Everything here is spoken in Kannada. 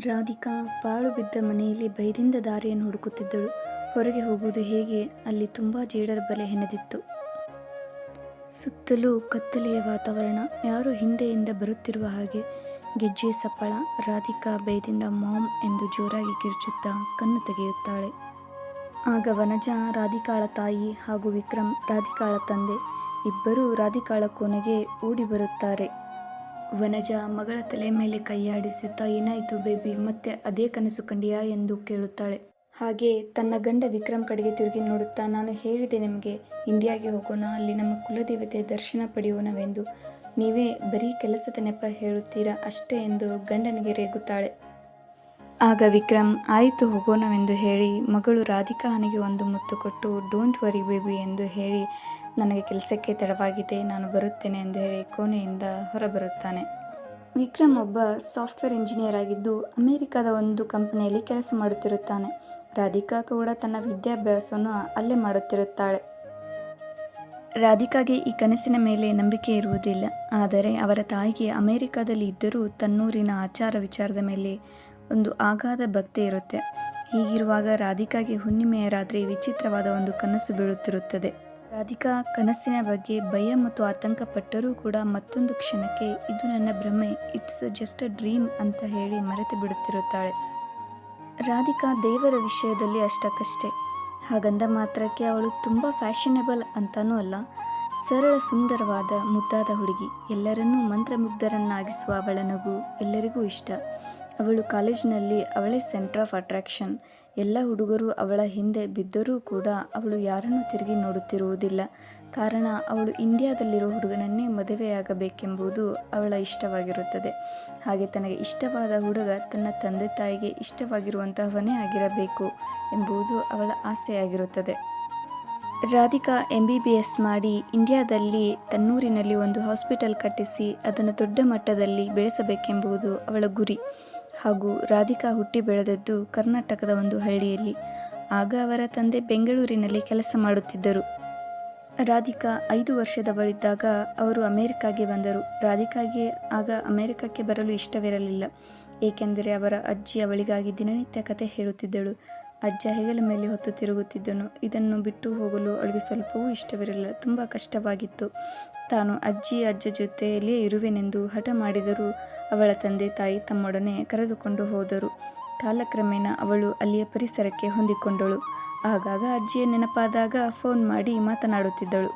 ರಾಧಿಕಾ ಪಾಳು ಬಿದ್ದ ಮನೆಯಲ್ಲಿ ಭಯದಿಂದ ದಾರಿಯನ್ನು ಹುಡುಕುತ್ತಿದ್ದಳು. ಹೊರಗೆ ಹೋಗುವುದು ಹೇಗೆ? ಅಲ್ಲಿ ತುಂಬ ಜೇಡರ ಬಲೆ ಹೆಣೆದಿತ್ತು. ಸುತ್ತಲೂ ಕತ್ತಲೆಯ ವಾತಾವರಣ. ಯಾರೋ ಹಿಂದೆಯಿಂದ ಬರುತ್ತಿರುವ ಹಾಗೆ. ಗೆಜ್ಜೆ ಸಪ್ಪಳ. ರಾಧಿಕಾ ಭಯದಿಂದ ಮಾಮ್ ಎಂದು ಜೋರಾಗಿ ಕಿರುಚುತ್ತಾ ಕಣ್ಣು ತೆಗೆಯುತ್ತಾಳೆ. ಆಗ ವನಜ, ರಾಧಿಕಾಳ ತಾಯಿ, ಹಾಗೂ ವಿಕ್ರಮ್, ರಾಧಿಕಾಳ ತಂದೆ, ಇಬ್ಬರೂ ರಾಧಿಕಾಳ ಕೋಣೆಗೆ ಓಡಿ ಬರುತ್ತಾರೆ. ವನಜ ಮಗಳ ತಲೆ ಮೇಲೆ ಕೈಯಾಡಿಸುತ್ತಾ, ಏನಾಯಿತು ಬೇಬಿ, ಮತ್ತೆ ಅದೇ ಕನಸು ಕಂಡಿಯಾ ಎಂದು ಕೇಳುತ್ತಾಳೆ. ಹಾಗೆ ತನ್ನ ಗಂಡ ವಿಕ್ರಮ್ ಕಡೆಗೆ ತಿರುಗಿ ನೋಡುತ್ತಾ, ನಾನು ಹೇಳಿದೆ ನಿಮಗೆ ಇಂಡಿಯಾಗೆ ಹೋಗೋಣ, ಅಲ್ಲಿ ನಮ್ಮ ಕುಲದೇವತೆ ದರ್ಶನ ಪಡೆಯೋಣವೆಂದು. ನೀವೇ ಬರೀ ಕೆಲಸದ ನೆಪ ಹೇಳುತ್ತೀರಾ ಅಷ್ಟೇ ಎಂದು ಗಂಡನಿಗೆ ರೇಗುತ್ತಾಳೆ. ಆಗ ವಿಕ್ರಮ್, ಆಯಿತು ಹೋಗೋಣವೆಂದು ಹೇಳಿ ಮಗಳು ರಾಧಿಕಾ ಹಣೆಗೆ ಒಂದು ಮುತ್ತು ಕೊಟ್ಟು, ಡೋಂಟ್ ವರಿ ಬೇಬಿ ಎಂದು ಹೇಳಿ, ನನಗೆ ಕೆಲಸಕ್ಕೆ ತಡವಾಗಿದೆ, ನಾನು ಬರುತ್ತೇನೆ ಎಂದು ಹೇಳಿ ಕೋಣೆಯಿಂದ ಹೊರಬರುತ್ತಾನೆ. ವಿಕ್ರಮ್ ಒಬ್ಬ ಸಾಫ್ಟ್ವೇರ್ ಇಂಜಿನಿಯರ್ ಆಗಿದ್ದು ಅಮೆರಿಕದ ಒಂದು ಕಂಪನಿಯಲ್ಲಿ ಕೆಲಸ ಮಾಡುತ್ತಿರುತ್ತಾನೆ. ರಾಧಿಕಾ ಕೂಡ ತನ್ನ ವಿದ್ಯಾಭ್ಯಾಸವನ್ನು ಅಲ್ಲೇ ಮಾಡುತ್ತಿರುತ್ತಾಳೆ. ರಾಧಿಕಾಗೆ ಈ ಕನಸಿನ ಮೇಲೆ ನಂಬಿಕೆ ಇರುವುದಿಲ್ಲ. ಆದರೆ ಅವರ ತಾಯಿಗೆ ಅಮೆರಿಕದಲ್ಲಿ ಇದ್ದರೂ ತನ್ನೂರಿನ ಆಚಾರ ವಿಚಾರದ ಮೇಲೆ ಒಂದು ಅಗಾಧ ಭಕ್ತಿ ಇರುತ್ತೆ. ಹೀಗಿರುವಾಗ ರಾಧಿಕಾಗೆ ಹುಣ್ಣಿಮೆಯ ರಾತ್ರಿ ವಿಚಿತ್ರವಾದ ಒಂದು ಕನಸು ಬೀಳುತ್ತಿರುತ್ತದೆ. ರಾಧಿಕಾ ಕನಸಿನ ಬಗ್ಗೆ ಭಯ ಮತ್ತು ಆತಂಕ ಪಟ್ಟರೂ ಕೂಡ ಮತ್ತೊಂದು ಕ್ಷಣಕ್ಕೆ ಇದು ನನ್ನ ಭ್ರಮೆ, ಇಟ್ಸ್ ಜಸ್ಟ್ ಅ ಡ್ರೀಮ್ ಅಂತ ಹೇಳಿ ಮರೆತು ಬಿಡುತ್ತಿರುತ್ತಾಳೆ. ರಾಧಿಕಾ ದೇವರ ವಿಷಯದಲ್ಲಿ ಅಷ್ಟಕ್ಕಷ್ಟೇ. ಹಾಗಂದ ಮಾತ್ರಕ್ಕೆ ಅವಳು ತುಂಬ ಫ್ಯಾಷನೇಬಲ್ ಅಂತಾನೂ ಅಲ್ಲ. ಸರಳ ಸುಂದರವಾದ ಮುದ್ದಾದ ಹುಡುಗಿ. ಎಲ್ಲರನ್ನೂ ಮಂತ್ರಮುಗ್ಧರನ್ನಾಗಿಸುವ ಅವಳ ನಗು ಎಲ್ಲರಿಗೂ ಇಷ್ಟ. ಅವಳು ಕಾಲೇಜಿನಲ್ಲಿ ಅವಳೇ ಸೆಂಟರ್ ಆಫ್ ಅಟ್ರಾಕ್ಷನ್. ಎಲ್ಲ ಹುಡುಗರು ಅವಳ ಹಿಂದೆ ಬಿದ್ದರೂ ಕೂಡ ಅವಳು ಯಾರನ್ನೂ ತಿರುಗಿ ನೋಡುತ್ತಿರುವುದಿಲ್ಲ. ಕಾರಣ ಅವಳು ಇಂಡಿಯಾದಲ್ಲಿರೋ ಹುಡುಗನನ್ನೇ ಮದುವೆಯಾಗಬೇಕೆಂಬುದು ಅವಳ ಇಷ್ಟವಾಗಿರುತ್ತದೆ. ಹಾಗೆ ತನಗೆ ಇಷ್ಟವಾದ ಹುಡುಗ ತನ್ನ ತಂದೆ ತಾಯಿಗೆ ಇಷ್ಟವಾಗಿರುವಂತಹವನೇ ಆಗಿರಬೇಕು ಎಂಬುದು ಅವಳ ಆಸೆಯಾಗಿರುತ್ತದೆ. ರಾಧಿಕಾ MBBS ಮಾಡಿ ಇಂಡಿಯಾದಲ್ಲಿ ತನ್ನೂರಿನಲ್ಲಿ ಒಂದು ಹಾಸ್ಪಿಟಲ್ ಕಟ್ಟಿಸಿ ಅದನ್ನು ದೊಡ್ಡ ಮಟ್ಟದಲ್ಲಿ ಬೆಳೆಸಬೇಕೆಂಬುದು ಅವಳ ಗುರಿ. ಹಾಗೂ ರಾಧಿಕಾ ಹುಟ್ಟಿ ಬೆಳೆದದ್ದು ಕರ್ನಾಟಕದ ಒಂದು ಹಳ್ಳಿಯಲ್ಲಿ. ಆಗ ಅವರ ತಂದೆ ಬೆಂಗಳೂರಿನಲ್ಲಿ ಕೆಲಸ ಮಾಡುತ್ತಿದ್ದರು. ರಾಧಿಕಾ 5 ವರ್ಷದವಳಿದ್ದಾಗ ಅವರು ಅಮೆರಿಕಾಗೆ ಬಂದರು. ರಾಧಿಕಾಗೆ ಆಗ ಅಮೆರಿಕಕ್ಕೆ ಬರಲು ಇಷ್ಟವಿರಲಿಲ್ಲ. ಏಕೆಂದರೆ ಅವರ ಅಜ್ಜಿ ಅವಳಿಗಾಗಿ ದಿನನಿತ್ಯ ಕತೆ ಹೇಳುತ್ತಿದ್ದಳು. ಅಜ್ಜ ಹೆಗಲ ಮೇಲೆ ಹೊತ್ತು ತಿರುಗುತ್ತಿದ್ದನು. ಇದನ್ನು ಬಿಟ್ಟು ಹೋಗಲು ಅವಳಿಗೆ ಸ್ವಲ್ಪವೂ ಇಷ್ಟವಿರಲಿಲ್ಲ. ತುಂಬ ಕಷ್ಟವಾಗಿತ್ತು. ತಾನು ಅಜ್ಜ ಜೊತೆಯಲ್ಲೇ ಇರುವೆನೆಂದು ಹಠ ಮಾಡಿದರೂ ಅವಳ ತಂದೆ ತಾಯಿ ತಮ್ಮೊಡನೆ ಕರೆದುಕೊಂಡು ಹೋದರು. ಕಾಲಕ್ರಮೇಣ ಅವಳು ಅಲ್ಲಿಯ ಪರಿಸರಕ್ಕೆ ಹೊಂದಿಕೊಂಡಳು. ಆಗಾಗ ಅಜ್ಜಿಯ ನೆನಪಾದಾಗ ಫೋನ್ ಮಾಡಿ ಮಾತನಾಡುತ್ತಿದ್ದಳು.